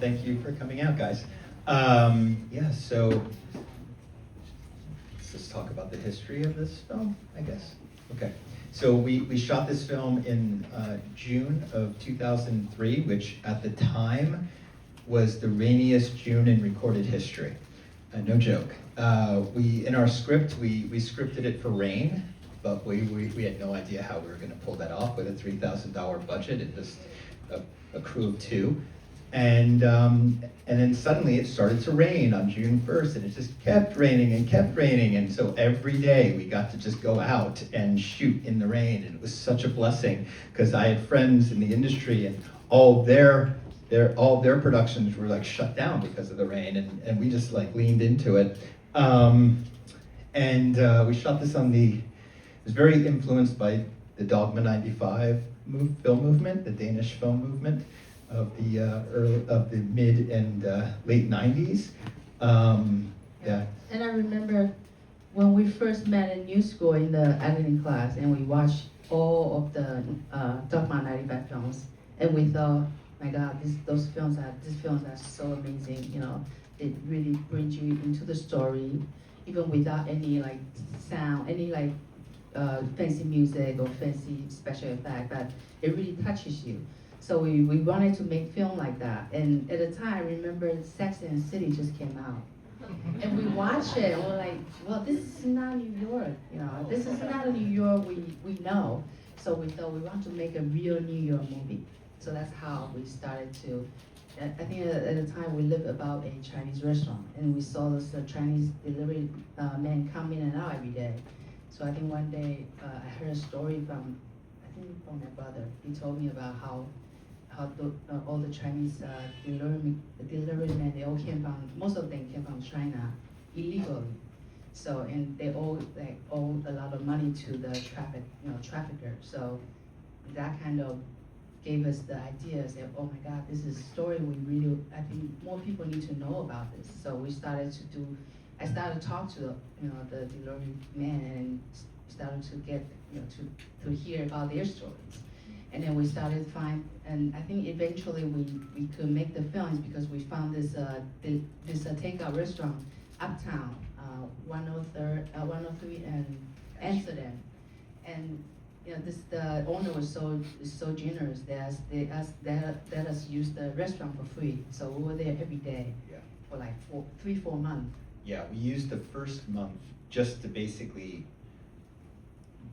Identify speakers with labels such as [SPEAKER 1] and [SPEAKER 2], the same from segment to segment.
[SPEAKER 1] thank you for coming out, guys. Yeah, so let's just talk about the history of this film, I guess. Okay, so we shot this film in June of 2003, which at the time was the rainiest June in recorded history. No joke. In our script, we scripted it for rain, but we had no idea how we were going to pull that off with a $3,000 budget and just a crew of two. And then suddenly it started to rain on June 1st, and it just kept raining, and so every day we got to just go out and shoot in the rain, and it was such a blessing, because I had friends in the industry, and all their productions were like shut down because of the rain, and we just like leaned into it. We shot this it was very influenced by the Dogma 95 film movement, the Danish film movement of the mid and late 90s. Yeah.
[SPEAKER 2] And I remember when we first met in new school in the editing class, and we watched all of the Dogma 95 films, and we thought, my God, these films are so amazing. You know, it really brings you into the story, even without any like sound, any like fancy music or fancy special effect, but it really touches you. So we wanted to make film like that. And at the time, I remember Sex and the City just came out. And we watched it and we're like, well, this is not New York, you know, this is not a New York we know. So we thought we want to make a real New York movie. So that's how we started to, I think at the time we lived about a Chinese restaurant, and we saw this Chinese delivery man come in and out every day. So I think one day I heard a story from my brother. He told me about how all the Chinese delivery men, they all came from, most of them came from China illegally. So, and they all like owe a lot of money to the trafficker. So that kind of gave us the idea, say, oh my God, this is a story I think more people need to know about this. So I started to talk to the delivery man, and started to get, to hear about their stories. And then we started to find, and I think eventually we could make the films because we found this takeout restaurant uptown, 103 and Amsterdam. And the owner was so generous that they let us use the restaurant for free. So we were there every day for like 3-4 months.
[SPEAKER 1] Yeah, we used the first month just to basically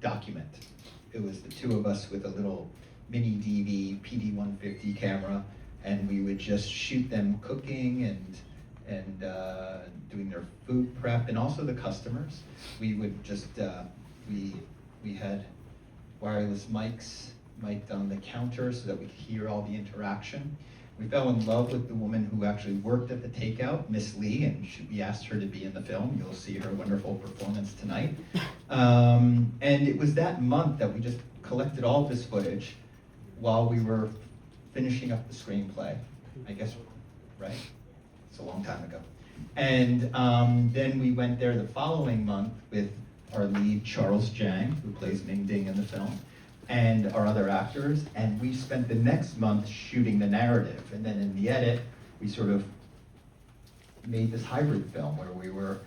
[SPEAKER 1] document. It was the two of us with a little mini DV PD-150 camera, and we would just shoot them cooking and doing their food prep, and also the customers. We would just we had wireless mics mic'd on the counter so that we could hear all the interaction. We fell in love with the woman who actually worked at the takeout, Miss Lee, and we asked her to be in the film. You'll see her wonderful performance tonight. And it was that month that we just collected all this footage while we were finishing up the screenplay, I guess, right? It's a long time ago. And then we went there the following month with our lead, Charles Jang, who plays Ming Ding in the film, and our other actors, and we spent the next month shooting the narrative. And then in the edit, we sort of made this hybrid film where we were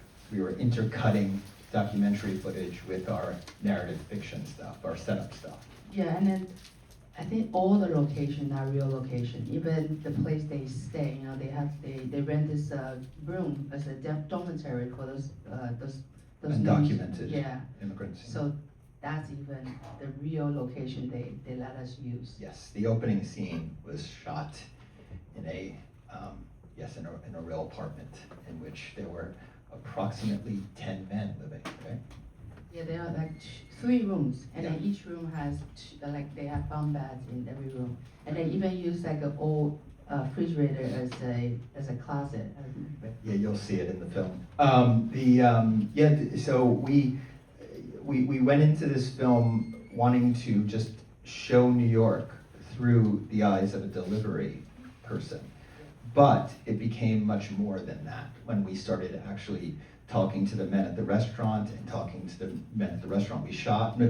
[SPEAKER 1] intercutting documentary footage with our narrative fiction stuff, our setup stuff.
[SPEAKER 2] Yeah, and then I think all the locations are real location. Even the place they stay, they rent this room as a dormitory for those
[SPEAKER 1] undocumented
[SPEAKER 2] yeah.
[SPEAKER 1] immigrants.
[SPEAKER 2] So that's even the real location they let us use.
[SPEAKER 1] Yes, the opening scene was shot in a real apartment in which there were approximately 10 men living, right?
[SPEAKER 2] Yeah, there are like 3 rooms, and then each room has they have bunk beds in every room, and they even use like an old refrigerator as a closet.
[SPEAKER 1] Yeah, you'll see it in the film. So we went into this film wanting to just show New York through the eyes of a delivery person. But it became much more than that when we started actually talking to the men at the restaurant and talking to the men at the restaurant we shot, the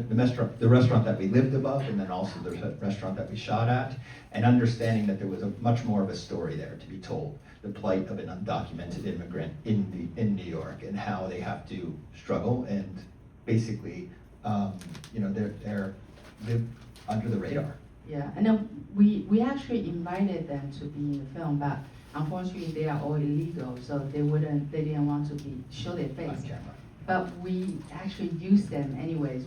[SPEAKER 1] restaurant that we lived above, and then also the restaurant that we shot at, and understanding that there was a much more of a story there to be told. The plight of an undocumented immigrant in New York and how they have to struggle and basically, they're live under the radar.
[SPEAKER 2] Yeah, and then we actually invited them to be in the film, but unfortunately they are all illegal, so they didn't want to show their
[SPEAKER 1] On
[SPEAKER 2] face.
[SPEAKER 1] camera.
[SPEAKER 2] But we actually used them anyways,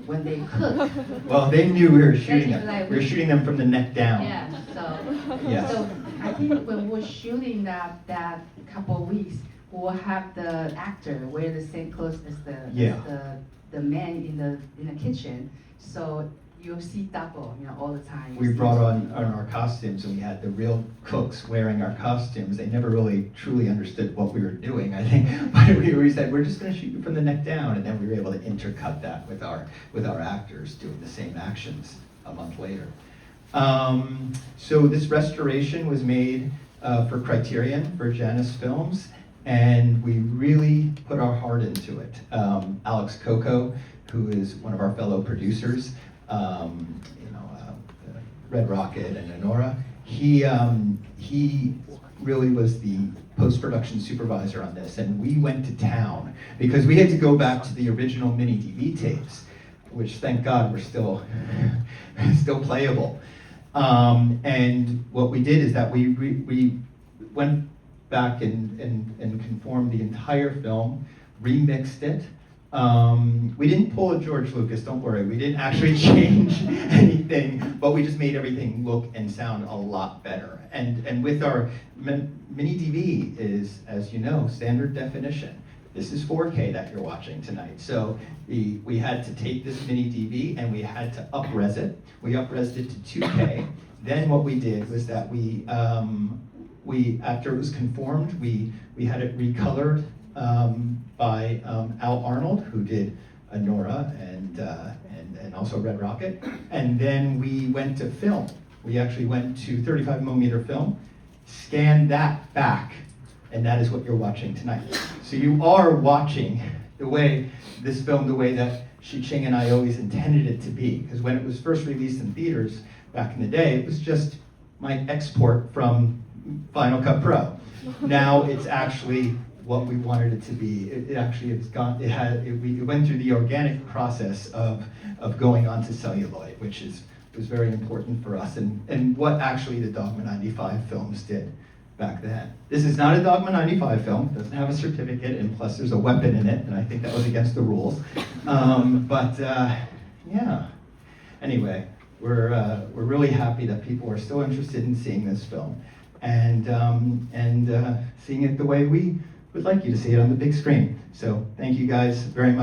[SPEAKER 2] when they cook.
[SPEAKER 1] Well, they knew we were shooting
[SPEAKER 2] Like,
[SPEAKER 1] them. We were shooting them from the neck down.
[SPEAKER 2] Yeah, so,
[SPEAKER 1] Yes.
[SPEAKER 2] so I think when we're shooting that couple of weeks, we'll have the actor wear the same clothes as the man in the kitchen, so you'll see double, all the time.
[SPEAKER 1] We brought on our costumes, and we had the real cooks wearing our costumes. They never really truly understood what we were doing, I think. But we said, we're just going to shoot you from the neck down, and then we were able to intercut that with our actors doing the same actions a month later. So this restoration was made for Criterion, for Janus Films, and we really put our heart into it. Alex Coco, who is one of our fellow producers, Red Rocket and Honora, he really was the post-production supervisor on this, and we went to town because we had to go back to the original mini DV tapes, which thank God were still playable. And what we did is that we went back and conformed the entire film, remixed it. We didn't pull a George Lucas, don't worry. We didn't actually change anything, but we just made everything look and sound a lot better. And with our mini DV is, as you know, standard definition. This is 4K that you're watching tonight. So we had to take this mini DV and we had to up-res it. We up-resed it to 2K. Then what we did was that we after it was conformed, we had it recolored by Al Arnold, who did Nora and also Red Rocket. And then we went to film. We actually went to 35mm film, scanned that back, and that is what you're watching tonight. So you are watching this film the way that Shih-Ching and I always intended it to be. Because when it was first released in theaters back in the day, it was just my export from Final Cut Pro. Now it's actually what we wanted it to be. It went through the organic process of going onto celluloid, which was very important for us, and what actually the Dogma 95 films did back then. This is not a Dogma 95 film, it doesn't have a certificate, and plus there's a weapon in it, and I think that was against the rules. Yeah. Anyway, we're really happy that people are still interested in seeing this film, and seeing it the way we would like you to see it on the big screen. So thank you guys very much.